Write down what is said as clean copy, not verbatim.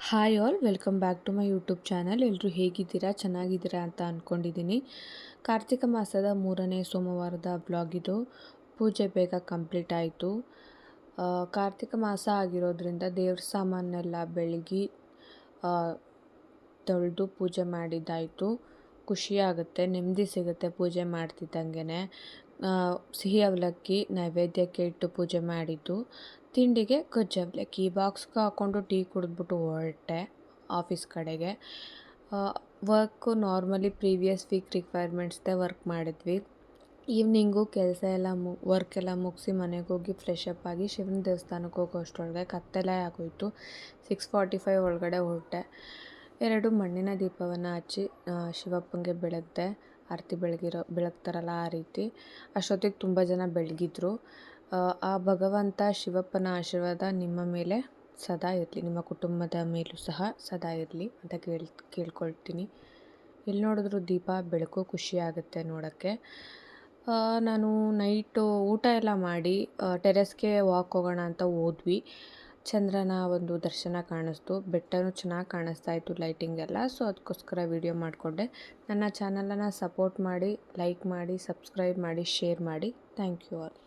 Hi all welcome back to my YouTube channel. ಎಲ್ಲರೂ ಹೇಗಿದ್ದೀರಾ, ಚೆನ್ನಾಗಿದ್ದೀರಾ ಅಂತ ಅಂದ್ಕೊಂಡಿದ್ದೀನಿ. ಕಾರ್ತಿಕ ಮಾಸದ 3ನೇ ಸೋಮವಾರದ ಬ್ಲಾಗ್ ಇದು. ಪೂಜೆ ಬೇಗ ಕಂಪ್ಲೀಟ್ ಆಯಿತು. ಕಾರ್ತಿಕ ಮಾಸ ಆಗಿರೋದ್ರಿಂದ ದೇವ್ರ ಸಾಮಾನೆಲ್ಲ ಬೆಳಗಿ ತೊಳೆದು ಪೂಜೆ ಮಾಡಿದ್ದಾಯಿತು. ಖುಷಿಯಾಗುತ್ತೆ, ನೆಮ್ಮದಿ ಸಿಗುತ್ತೆ ಪೂಜೆ ಮಾಡ್ತಿದ್ದಂಗೆ. ಸಿಹಿ ಅವಲಕ್ಕಿ ನೈವೇದ್ಯಕ್ಕೆ ಇಟ್ಟು ಪೂಜೆ ಮಾಡಿದ್ದು. ತಿಂಡಿಗೆ ಗೊಜ್ಜು ಅವಲಕ್ಕಿ. ಬಾಕ್ಸ್ಗೆ ಹಾಕ್ಕೊಂಡು ಟೀ ಕುಡಿದ್ಬಿಟ್ಟು ಹೊರಟೆ ಆಫೀಸ್ ಕಡೆಗೆ. ವರ್ಕು ನಾರ್ಮಲಿ ಪ್ರೀವಿಯಸ್ ವೀಕ್ ರಿಕ್ವೈರ್ಮೆಂಟ್ಸ್ದೇ ವರ್ಕ್ ಮಾಡಿದ್ವಿ. ಈವ್ನಿಂಗು ಕೆಲಸ ಎಲ್ಲ ವರ್ಕ್ ಎಲ್ಲ ಮುಗಿಸಿ ಮನೆಗೆ ಹೋಗಿ ಫ್ರೆಶ್ ಅಪ್ ಆಗಿ ಶಿವನ ದೇವಸ್ಥಾನಕ್ಕೆ ಹೋಗೋ ಅಷ್ಟರೊಳಗೆ ಕತ್ತಲೆ ಆಗೋಯಿತು. 6:45 ಒಳಗಡೆ ಹೊರಟೆ. 2 ಮಣ್ಣಿನ ದೀಪವನ್ನು ಹಚ್ಚಿ ಶಿವಪ್ಪಂಗೆ ಬೆಳಗ್ದೆ. ಆರತಿ ಬೆಳಗ್ತಾರಲ್ಲ ಆ ರೀತಿ. ಅಷ್ಟೊತ್ತಿಗೆ ತುಂಬ ಜನ ಬೆಳಗಿದ್ರು. ಆ ಭಗವಂತ ಶಿವಪ್ಪನ ಆಶೀರ್ವಾದ ನಿಮ್ಮ ಮೇಲೆ ಸದಾ ಇರಲಿ, ನಿಮ್ಮ ಕುಟುಂಬದ ಮೇಲೂ ಸಹ ಸದಾ ಇರಲಿ ಅಂತ ಕೇಳ್ಕೊಳ್ತೀನಿ. ಎಲ್ಲಿ ನೋಡಿದ್ರು ದೀಪ ಬೆಳಕು, ಖುಷಿ ಆಗುತ್ತೆ ನೋಡೋಕ್ಕೆ. ನಾನು ನೈಟು ಊಟ ಎಲ್ಲ ಮಾಡಿ ಟೆರೆಸ್ಗೆ ವಾಕ್ ಹೋಗೋಣ ಅಂತ ಹೋದ್ವಿ. ಚಂದ್ರನ ಒಂದು ದರ್ಶನ ಕಾಣಿಸ್ತು, ಬೆಟ್ಟನೂ ಚೆನ್ನಾಗಿ ಕಾಣಿಸ್ತಾ ಇತ್ತು ಲೈಟಿಂಗ್ ಎಲ್ಲ. ಸೊ ಅದಕ್ಕೋಸ್ಕರ ವಿಡಿಯೋ ಮಾಡಿಕೊಂಡೆ. ನನ್ನ ಚಾನಲನ್ನು ಸಪೋರ್ಟ್ ಮಾಡಿ, ಲೈಕ್ ಮಾಡಿ, ಸಬ್ಸ್ಕ್ರೈಬ್ ಮಾಡಿ, ಶೇರ್ ಮಾಡಿ. Thank you all.